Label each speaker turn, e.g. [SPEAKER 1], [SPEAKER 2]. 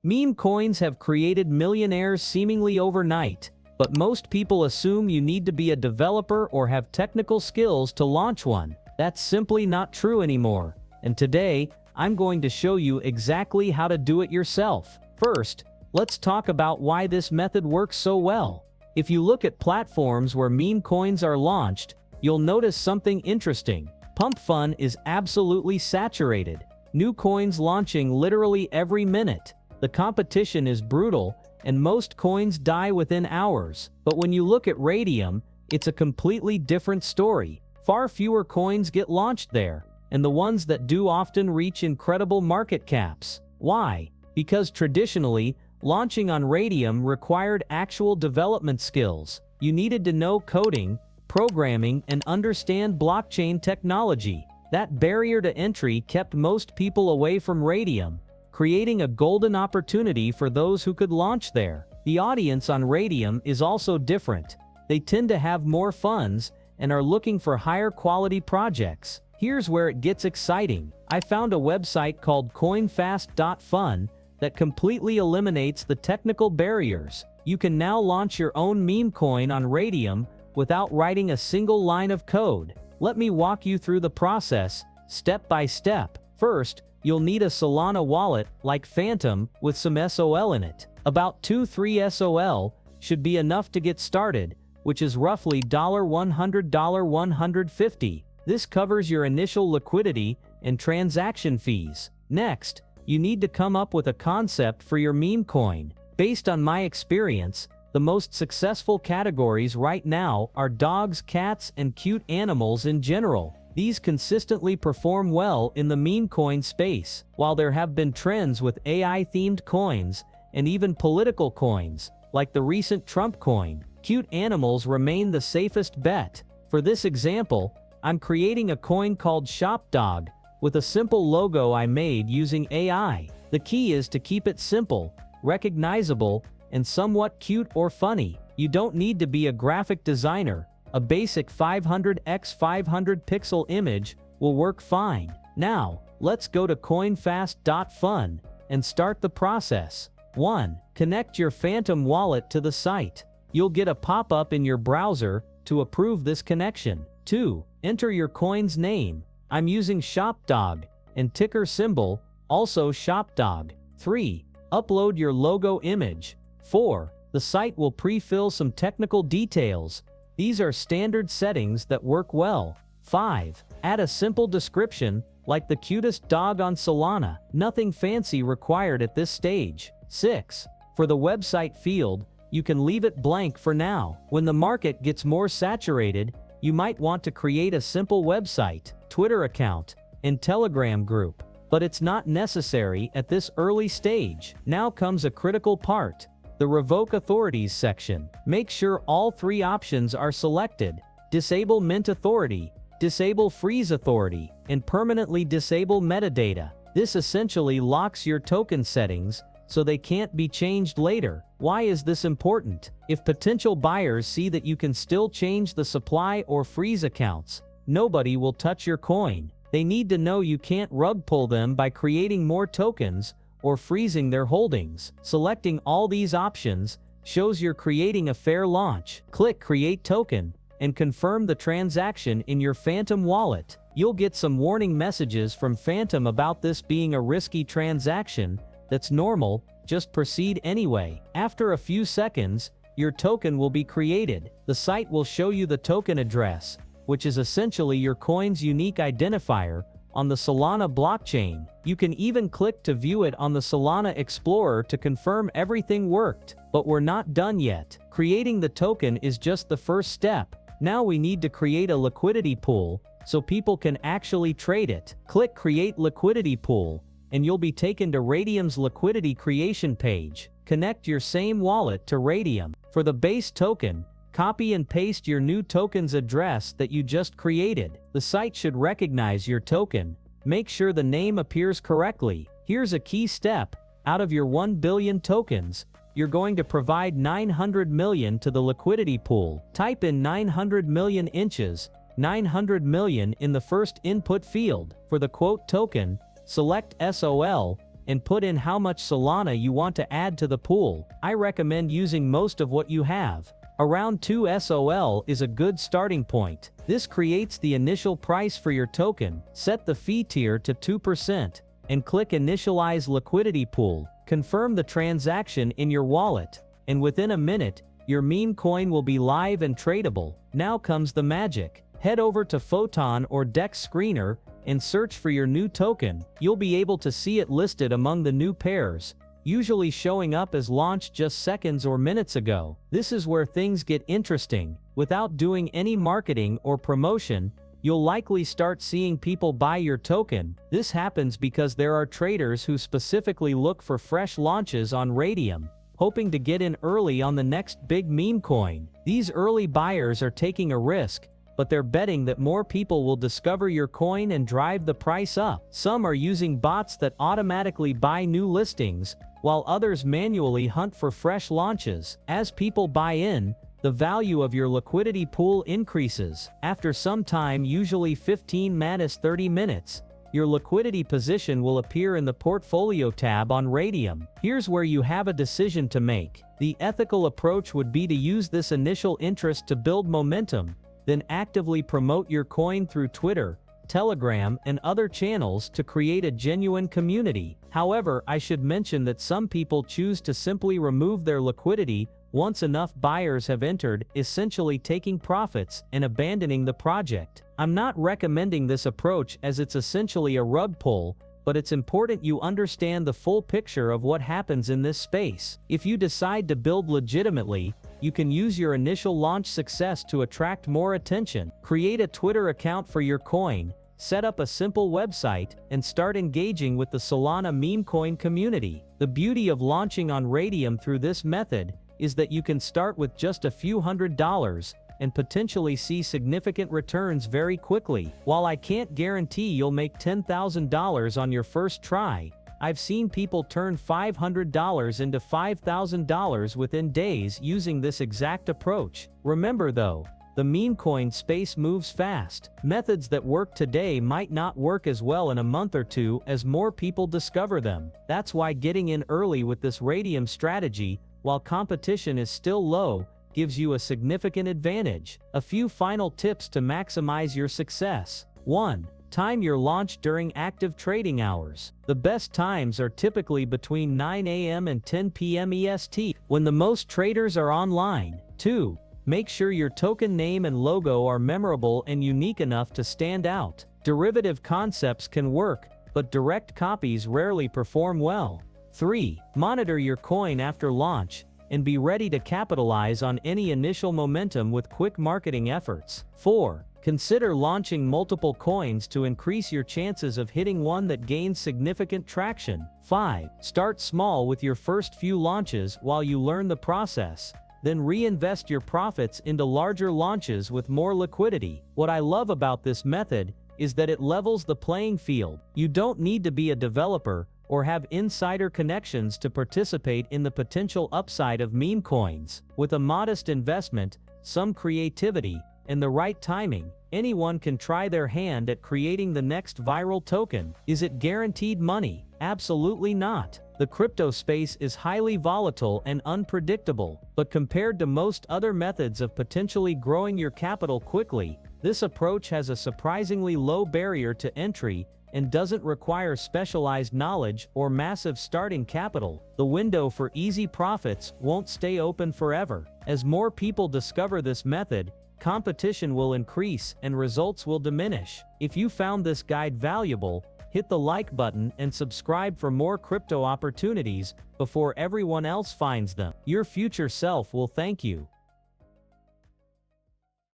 [SPEAKER 1] Meme coins have created millionaires seemingly overnight, but most people assume you need to be a developer or have technical skills to launch one. That's simply not true anymore. And today, I'm going to show you exactly how to do it yourself. First, let's talk about why this method works so well. If you look at platforms where meme coins are launched, you'll notice something interesting. Pump Fun is absolutely saturated. New coins launching literally every minute. The competition is brutal, and most coins die within hours. But when you look at Raydium, it's a completely different story. Far fewer coins get launched there, and the ones that do often reach incredible market caps. Why? Because traditionally, launching on Raydium required actual development skills. You needed to know coding, programming, and understand blockchain technology. That barrier to entry kept most people away from Raydium, creating a golden opportunity for those who could launch there. The audience on Raydium is also different. They tend to have more funds and are looking for higher quality projects. Here's where it gets exciting. I found a website called coinfast.fun that completely eliminates the technical barriers. You can now launch your own meme coin on Raydium without writing a single line of code. Let me walk you through the process, step by step. First, you'll need a Solana wallet like Phantom with some SOL in it. About 2-3 SOL should be enough to get started, which is roughly $100, $150. This covers your initial liquidity and transaction fees. Next, you need to come up with a concept for your meme coin. Based on my experience, the most successful categories right now are dogs, cats, and cute animals in general. These consistently perform well in the meme coin space. While there have been trends with AI-themed coins and even political coins, like the recent Trump coin, cute animals remain the safest bet. For this example, I'm creating a coin called ShopDog with a simple logo I made using AI. The key is to keep it simple, recognizable, and somewhat cute or funny. You don't need to be a graphic designer. A basic 500 x 500 pixel image will work fine. Now, let's go to coinfast.fun and start the process. 1. Connect your Phantom wallet to the site. You'll get a pop-up in your browser to approve this connection. 2. Enter your coin's name. I'm using ShopDog, and ticker symbol, also ShopDog. 3. Upload your logo image. 4. The site will pre-fill some technical details. These are standard settings that work well. 5. Add a simple description, like the cutest dog on Solana. Nothing fancy required at this stage. 6. For the website field, you can leave it blank for now. When the market gets more saturated, you might want to create a simple website, Twitter account, and Telegram group. But it's not necessary at this early stage. Now comes a critical part. The Revoke Authorities section. Make sure all 3 options are selected. Disable Mint Authority, disable Freeze Authority, and permanently disable metadata. This essentially locks your token settings so they can't be changed later. Why is this important? If potential buyers see that you can still change the supply or freeze accounts, nobody will touch your coin. They need to know you can't rug pull them by creating more tokens or freezing their holdings. Selecting all these options shows you're creating a fair launch. Click Create Token and confirm the transaction in your Phantom wallet. You'll get some warning messages from Phantom about this being a risky transaction. That's normal, just proceed anyway. After a few seconds, your token will be created. The site will show you the token address, which is essentially your coin's unique identifier, on the Solana blockchain. You can even click to view it on the Solana Explorer to confirm everything worked. But we're not done yet. Creating the token is just the first step. Now we need to create a liquidity pool, so people can actually trade it. Click Create Liquidity Pool, and you'll be taken to Raydium's liquidity creation page. Connect your same wallet to Raydium. For the base token, copy and paste your new token's address that you just created. The site should recognize your token. Make sure the name appears correctly. Here's a key step. Out of your 1 billion tokens, you're going to provide 900 million to the liquidity pool. Type in 900 million inches, 900 million in the first input field. For the quote token, select SOL and put in how much Solana you want to add to the pool. I recommend using most of what you have. Around 2 SOL is a good starting point. This creates the initial price for your token, set the fee tier to 2%, and click Initialize Liquidity Pool. Confirm the transaction in your wallet, and within a minute, your meme coin will be live and tradable. Now comes the magic. Head over to Photon or Dex Screener and search for your new token. You'll be able to see it listed among the new pairs, usually showing up as launched just seconds or minutes ago. This is where things get interesting. Without doing any marketing or promotion, you'll likely start seeing people buy your token. This happens because there are traders who specifically look for fresh launches on Raydium, hoping to get in early on the next big meme coin. These early buyers are taking a risk, but they're betting that more people will discover your coin and drive the price up. Some are using bots that automatically buy new listings, while others manually hunt for fresh launches. As people buy in, the value of your liquidity pool increases. After some time, usually 15–30 minutes, your liquidity position will appear in the Portfolio tab on Raydium. Here's where you have a decision to make. The ethical approach would be to use this initial interest to build momentum, then actively promote your coin through Twitter, Telegram, and other channels to create a genuine community. However, I should mention that some people choose to simply remove their liquidity once enough buyers have entered, essentially taking profits and abandoning the project. I'm not recommending this approach as it's essentially a rug pull, but it's important you understand the full picture of what happens in this space. If you decide to build legitimately, you can use your initial launch success to attract more attention. Create a Twitter account for your coin, set up a simple website, and start engaging with the Solana meme coin community. The beauty of launching on Raydium through this method is that you can start with just a few $100s and potentially see significant returns very quickly. While I can't guarantee you'll make $10,000 on your first try, I've seen people turn $500 into $5,000 within days using this exact approach. Remember though, the meme coin space moves fast. Methods that work today might not work as well in a month or two as more people discover them. That's why getting in early with this Raydium strategy, while competition is still low, gives you a significant advantage. A few final tips to maximize your success. 1. Time your launch during active trading hours. The best times are typically between 9 a.m. and 10 p.m. EST, when the most traders are online. 2. Make sure your token name and logo are memorable and unique enough to stand out. Derivative concepts can work, but direct copies rarely perform well. 3. Monitor your coin after launch, and be ready to capitalize on any initial momentum with quick marketing efforts. 4. Consider launching multiple coins to increase your chances of hitting one that gains significant traction. 5. Start small with your first few launches while you learn the process, then reinvest your profits into larger launches with more liquidity. What I love about this method is that it levels the playing field. You don't need to be a developer or have insider connections to participate in the potential upside of meme coins. With a modest investment, some creativity, and the right timing, anyone can try their hand at creating the next viral token. Is it guaranteed money? Absolutely not. The crypto space is highly volatile and unpredictable, but compared to most other methods of potentially growing your capital quickly, this approach has a surprisingly low barrier to entry and doesn't require specialized knowledge or massive starting capital. The window for easy profits won't stay open forever. As more people discover this method, competition will increase and results will diminish. If you found this guide valuable, hit the like button and subscribe for more crypto opportunities before everyone else finds them. Your future self will thank you.